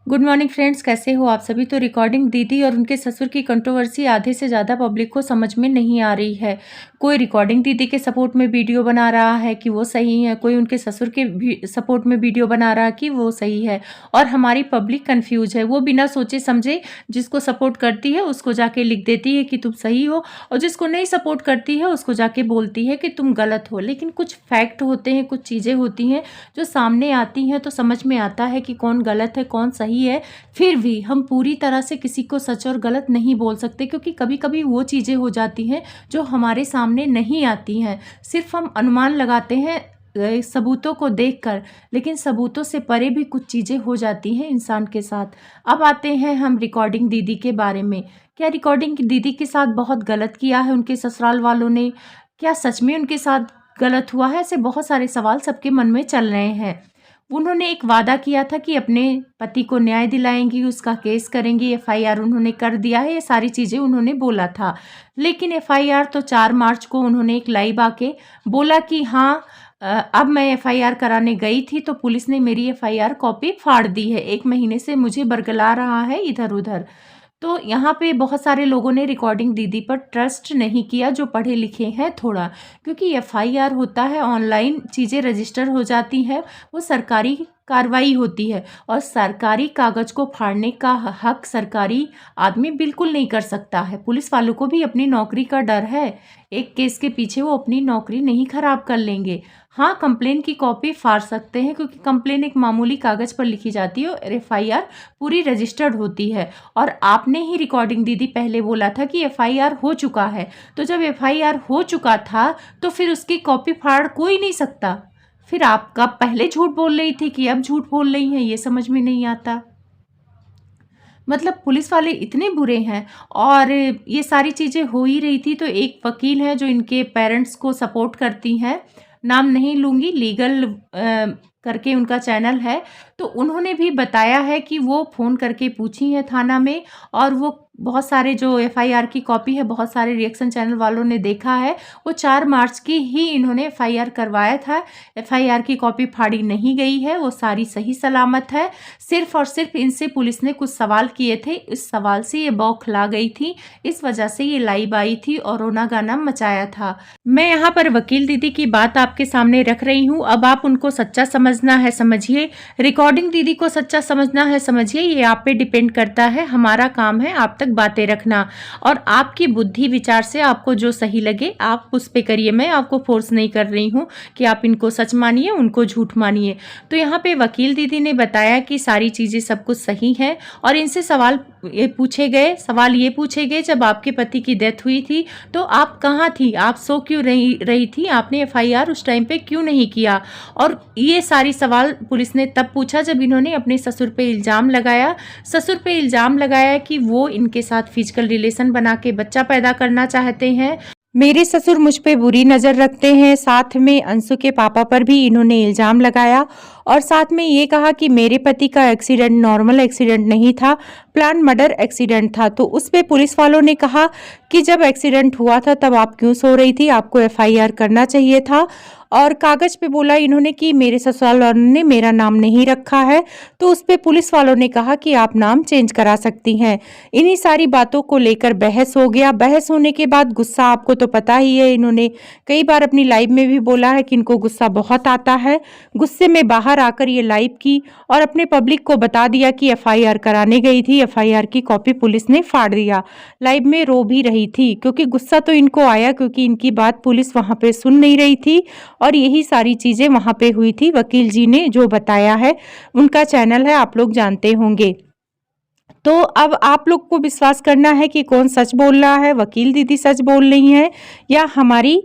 Good morning friends, कैसे हो आप सभी। तो रिकॉर्डिंग दीदी और उनके ससुर की कंट्रोवर्सी आधे से ज़्यादा पब्लिक को समझ में नहीं आ रही है। कोई रिकॉर्डिंग दीदी के सपोर्ट में वीडियो बना रहा है कि वो सही है, कोई उनके ससुर के भी सपोर्ट में वीडियो बना रहा है कि वो सही है, और हमारी पब्लिक कंफ्यूज है। वो बिना सोचे समझे जिसको सपोर्ट करती है उसको जाके लिख देती है कि तुम सही हो, और जिसको नहीं सपोर्ट करती है उसको जाके बोलती है कि तुम गलत हो। लेकिन कुछ फैक्ट होते हैं, कुछ चीज़ें होती हैं जो सामने आती हैं तो समझ में आता है कि कौन गलत है कौन सही है। फिर भी हम पूरी तरह से किसी को सच और गलत नहीं बोल सकते, क्योंकि कभी कभी वो चीज़ें हो जाती हैं जो हमारे सामने नहीं आती हैं। सिर्फ हम अनुमान लगाते हैं सबूतों को देखकर, लेकिन सबूतों से परे भी कुछ चीज़ें हो जाती हैं इंसान के साथ। अब आते हैं हम रिकॉर्डिंग दीदी के बारे में। क्या रिकॉर्डिंग दीदी के साथ बहुत गलत किया है उनके ससुराल वालों ने? क्या सच में उनके साथ गलत हुआ है? ऐसे बहुत सारे सवाल सबके मन में चल रहे हैं। उन्होंने एक वादा किया था कि अपने पति को न्याय दिलाएंगी, उसका केस करेंगी, एफआईआर उन्होंने कर दिया है, ये सारी चीज़ें उन्होंने बोला था। लेकिन एफआईआर तो 4 मार्च को उन्होंने एक लाइव आके बोला कि हाँ, अब मैं एफआईआर कराने गई थी तो पुलिस ने मेरी एफआईआर कॉपी फाड़ दी है, 1 महीने से मुझे बरगला रहा है इधर उधर। तो यहाँ पे बहुत सारे लोगों ने रिकॉर्डिंग दीदी पर ट्रस्ट नहीं किया जो पढ़े लिखे हैं थोड़ा, क्योंकि एफआईआर होता है, ऑनलाइन चीज़ें रजिस्टर हो जाती हैं, वो सरकारी कार्रवाई होती है, और सरकारी कागज को फाड़ने का हक सरकारी आदमी बिल्कुल नहीं कर सकता है। पुलिस वालों को भी अपनी नौकरी का डर है, एक केस के पीछे वो अपनी नौकरी नहीं खराब कर लेंगे। हाँ, कंप्लेन की कॉपी फाड़ सकते हैं, क्योंकि कंप्लेन एक मामूली कागज पर लिखी जाती है और एफआईआर पूरी रजिस्टर्ड होती है। और आपने ही रिकॉर्डिंग दीदी पहले बोला था कि एफआईआर हो चुका है, तो जब एफआईआर हो चुका था तो फिर उसकी कॉपी फाड़ कोई नहीं सकता। फिर आप कब पहले झूठ बोल रही थी कि अब झूठ बोल रही हैं, ये समझ में नहीं आता। मतलब पुलिस वाले इतने बुरे हैं। और ये सारी चीज़ें हो ही रही थी तो एक वकील है जो इनके पेरेंट्स को सपोर्ट करती हैं, नाम नहीं लूँगी, लीगल करके उनका चैनल है, तो उन्होंने भी बताया है कि वो फ़ोन करके पूछी हैं थाना में, और वो बहुत सारे जो एफआईआर की कॉपी है बहुत सारे रिएक्शन चैनल वालों ने देखा है। वो 4 मार्च की ही इन्होंने एफआईआर करवाया था, एफआईआर की कॉपी फाड़ी नहीं गई है, वो सारी सही सलामत है। सिर्फ और सिर्फ इनसे पुलिस ने कुछ सवाल किए थे, इस सवाल से ये बौखला गई थी, इस वजह से ये लाइव आई थी और रोना गाना मचाया था। मैं यहाँ पर वकील दीदी की बात आपके सामने रख रही हूँ, अब आप उनको सच्चा समझना है समझिए, रिकॉर्डिंग दीदी को सच्चा समझना है समझिए, ये आप पे डिपेंड करता है। हमारा काम है आप तक बातें रखना, और आपकी बुद्धि विचार से आपको जो सही लगे आप उस पे करिए। मैं आपको फोर्स नहीं कर रही हूँ कि आप इनको सच मानिए उनको झूठ मानिए। तो यहाँ पे वकील दीदी ने बताया कि सारी चीज़ें सब कुछ सही है, और इनसे सवाल ये पूछे गए जब आपके पति की डेथ हुई थी तो आप कहाँ थी, आप सो क्यों रही थी, आपने एफआईआर उस टाइम पे क्यों नहीं किया। और ये सारी सवाल पुलिस ने तब पूछा जब इन्होंने अपने ससुर पे इल्ज़ाम लगाया कि वो इनके साथ फिजिकल रिलेशन बना के बच्चा पैदा करना चाहते हैं। मेरे ससुर मुझ पे बुरी नज़र रखते हैं, साथ में अंशु के पापा पर भी इन्होंने इल्ज़ाम लगाया, और साथ में ये कहा कि मेरे पति का एक्सीडेंट नॉर्मल एक्सीडेंट नहीं था, प्लान मर्डर एक्सीडेंट था। तो उस पे पुलिस वालों ने कहा कि जब एक्सीडेंट हुआ था तब आप क्यों सो रही थी, आपको एफआईआर करना चाहिए था। और कागज़ पे बोला इन्होंने कि मेरे ससुराल वालों ने मेरा नाम नहीं रखा है, तो उस पे पुलिस वालों ने कहा कि आप नाम चेंज करा सकती हैं। इन्हीं सारी बातों को लेकर बहस हो गया। बहस होने के बाद गुस्सा आपको तो पता ही है, इन्होंने कई बार अपनी लाइव में भी बोला है कि इनको गुस्सा बहुत आता है। गुस्से में बाहर आकर ये लाइव की और अपने पब्लिक को बता दिया कि एफआईआर कराने गई थी, एफआईआर की कॉपी पुलिस ने फाड़ दिया। लाइव में रो भी रही थी, क्योंकि गुस्सा तो इनको आया, क्योंकि इनकी बात पुलिस वहाँ पे सुन नहीं रही थी, और यही सारी चीज़ें वहाँ पे हुई थी। वकील जी ने जो बताया है, उनका चैनल है, आप लोग जानते होंगे। तो अब आप लोग को विश्वास करना है कि कौन सच बोल रहा है, वकील दीदी सच बोल रही हैं या हमारी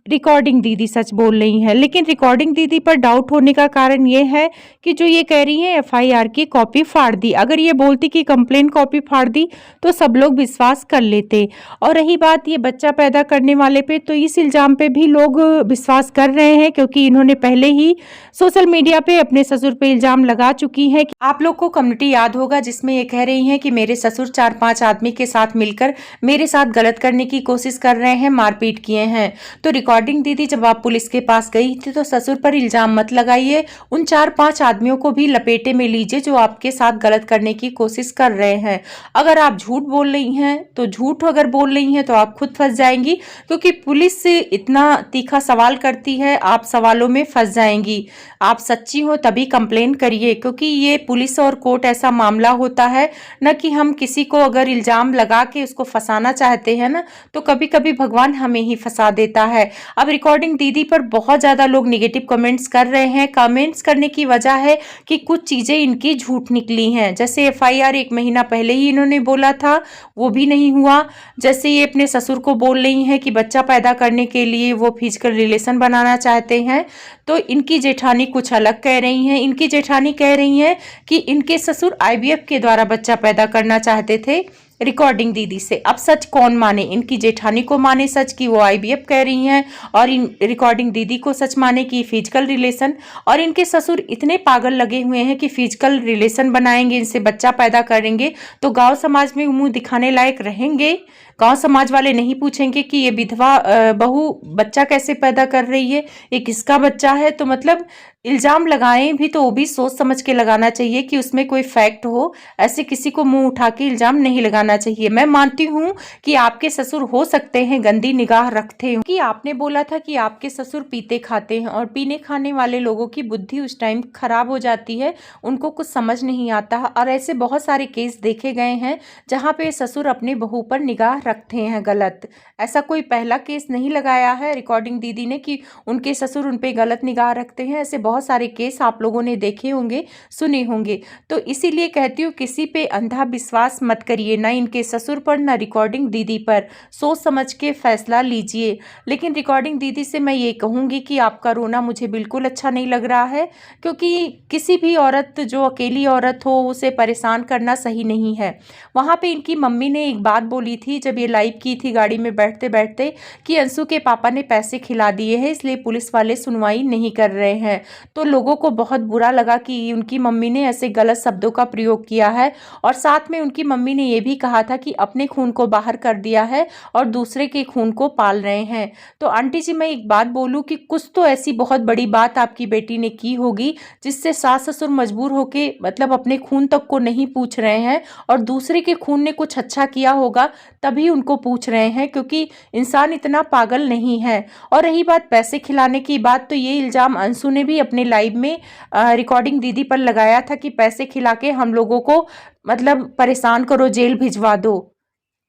रिकॉर्डिंग दीदी सच बोल रही हैं। लेकिन रिकॉर्डिंग दीदी पर डाउट होने का कारण ये है कि जो ये कह रही हैं एफआईआर की कॉपी फाड़ दी, अगर ये बोलती कि कंप्लेन कॉपी फाड़ दी तो सब लोग विश्वास कर लेते। और रही बात ये बच्चा पैदा करने वाले पे, तो इस इल्ज़ाम पे भी लोग विश्वास कर रहे हैं, क्योंकि इन्होंने पहले ही सोशल मीडिया पे अपने ससुर पे इल्ज़ाम लगा चुकी हैं। आप लोग को कम्युनिटी याद होगा जिसमें ये कह रही हैं कि मेरे ससुर 4-5 आदमी के साथ मिलकर मेरे साथ गलत करने की कोशिश कर रहे हैं, मारपीट किए हैं। तो रिकॉर्डिंग दीदी, जब आप पुलिस के पास गई थी तो ससुर पर इल्जाम मत लगाइए, उन 4-5 आदमियों को भी लपेटे में लीजिए जो आपके साथ गलत करने की कोशिश कर रहे हैं। अगर आप झूठ बोल रही हैं तो झूठ अगर बोल रही हैं तो आप खुद फंस जाएंगी, क्योंकि पुलिस से इतना तीखा सवाल करती है, आप सवालों में फंस जाएंगी। आप सच्ची हो तभी कंप्लेन करिए, क्योंकि ये पुलिस और कोर्ट ऐसा मामला होता है न कि हम किसी को अगर इल्जाम लगा के उसको फंसाना चाहते हैं ना, तो कभी कभी भगवान हमें ही फंसा देता है। अब रिकॉर्डिंग दीदी पर बहुत ज़्यादा लोग निगेटिव कमेंट्स कर रहे हैं। कमेंट्स करने की वजह है कि कुछ चीज़ें इनकी झूठ निकली हैं, जैसे एफआईआर 1 महीना पहले ही इन्होंने बोला था, वो भी नहीं हुआ। जैसे ये अपने ससुर को बोल रही हैं कि बच्चा पैदा करने के लिए वो फिजिकल रिलेशन बनाना चाहते हैं, तो इनकी जेठानी कुछ अलग कह रही हैं। इनकी जेठानी कह रही हैं कि इनके ससुर आईवीएफ के द्वारा बच्चा पैदा करना चाहते थे रिकॉर्डिंग दीदी से। अब सच कौन माने, इनकी जेठानी को माने सच कि वो आईवीएफ कह रही हैं, और इन रिकॉर्डिंग दीदी को सच माने कि फिजिकल रिलेशन। और इनके ससुर इतने पागल लगे हुए हैं कि फिजिकल रिलेशन बनाएंगे, इनसे बच्चा पैदा करेंगे तो गांव समाज में मुंह दिखाने लायक रहेंगे। गांव समाज वाले नहीं पूछेंगे कि ये विधवा बहू बच्चा कैसे पैदा कर रही है, ये किसका बच्चा है। तो मतलब इल्जाम लगाएं भी तो वो भी सोच समझ के लगाना चाहिए कि उसमें कोई फैक्ट हो। ऐसे किसी को मुंह उठा के इल्जाम नहीं लगाना चाहिए। मैं मानती हूँ कि आपके ससुर हो सकते हैं गंदी निगाह रखते हो, कि आपने बोला था कि आपके ससुर पीते खाते हैं, और पीने खाने वाले लोगों की बुद्धि उस टाइम खराब हो जाती है, उनको कुछ समझ नहीं आता। और ऐसे बहुत सारे केस देखे गए हैं जहाँ पे ससुर अपने बहू पर निगाह रखते हैं गलत। ऐसा कोई पहला केस नहीं लगाया है रिकॉर्डिंग दीदी ने कि उनके ससुर उन पे गलत निगाह रखते हैं। ऐसे बहुत सारे केस आप लोगों ने देखे होंगे, सुने होंगे। तो इसीलिए कहती हूँ किसी पे अंधा विश्वास मत करिए, ना इनके ससुर पर ना रिकॉर्डिंग दीदी पर। सोच समझ के फैसला लीजिए। लेकिन रिकॉर्डिंग दीदी से मैं ये कहूँगी कि आपका रोना मुझे बिल्कुल अच्छा नहीं लग रहा है, क्योंकि किसी भी औरत, जो अकेली औरत हो, उसे परेशान करना सही नहीं है। वहाँ पे इनकी मम्मी ने एक बात बोली थी जब ये लाइव की थी गाड़ी में बैठते बैठते, कि अंशु के पापा ने पैसे खिला दिए हैं इसलिए पुलिस वाले सुनवाई नहीं कर रहे हैं। तो लोगों को बहुत बुरा लगा कि उनकी मम्मी ने ऐसे गलत शब्दों का प्रयोग किया है। और साथ में उनकी मम्मी ने ये भी कहा था कि अपने खून को बाहर कर दिया है और दूसरे के खून को पाल रहे हैं। तो आंटी जी, मैं एक बात बोलूं कि कुछ तो ऐसी बहुत बड़ी बात आपकी बेटी ने की होगी जिससे सास ससुर मजबूर होके, मतलब अपने खून तक को नहीं पूछ रहे हैं, और दूसरे के खून ने कुछ अच्छा किया होगा तभी उनको पूछ रहे हैं, क्योंकि इंसान इतना पागल नहीं है। और रही बात पैसे खिलाने की बात, तो ये इल्ज़ाम अंशु ने भी अपने लाइव में रिकॉर्डिंग दीदी पर लगाया था कि पैसे खिला के हम लोगों को मतलब परेशान करो, जेल भिजवा दो।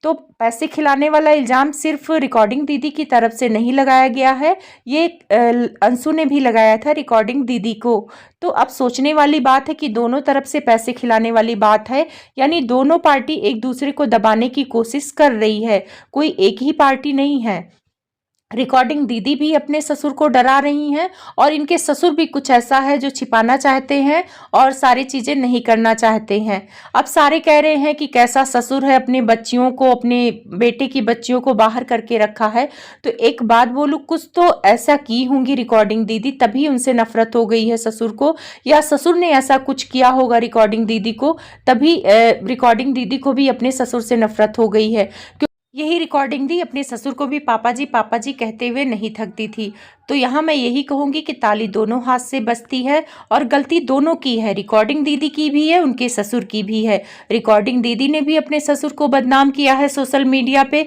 तो पैसे खिलाने वाला इल्ज़ाम सिर्फ रिकॉर्डिंग दीदी की तरफ से नहीं लगाया गया है, ये अंशु ने भी लगाया था रिकॉर्डिंग दीदी को। तो अब सोचने वाली बात है कि दोनों तरफ से पैसे खिलाने वाली बात है, यानी दोनों पार्टी एक दूसरे को दबाने की कोशिश कर रही है, कोई एक ही पार्टी नहीं है। रिकॉर्डिंग दीदी भी अपने ससुर को डरा रही हैं, और इनके ससुर भी कुछ ऐसा है जो छिपाना चाहते हैं और सारी चीज़ें नहीं करना चाहते हैं। अब सारे कह रहे हैं कि कैसा ससुर है, अपने बच्चियों को, अपने बेटे की बच्चियों को बाहर करके रखा है। तो एक बात बोलूँ, कुछ तो ऐसा की होंगी रिकॉर्डिंग दीदी, तभी उनसे नफरत हो गई है ससुर को, या ससुर ने ऐसा कुछ किया होगा रिकॉर्डिंग दीदी को, तभी रिकॉर्डिंग दीदी को भी अपने ससुर से नफरत हो गई है। यही रिकॉर्डिंग दी अपने ससुर को भी पापा जी कहते हुए नहीं थकती थी। तो यहाँ मैं यही कहूँगी कि ताली दोनों हाथ से बजती है, और गलती दोनों की है, रिकॉर्डिंग दीदी की भी है, उनके ससुर की भी है। रिकॉर्डिंग दीदी ने भी अपने ससुर को बदनाम किया है सोशल मीडिया पे,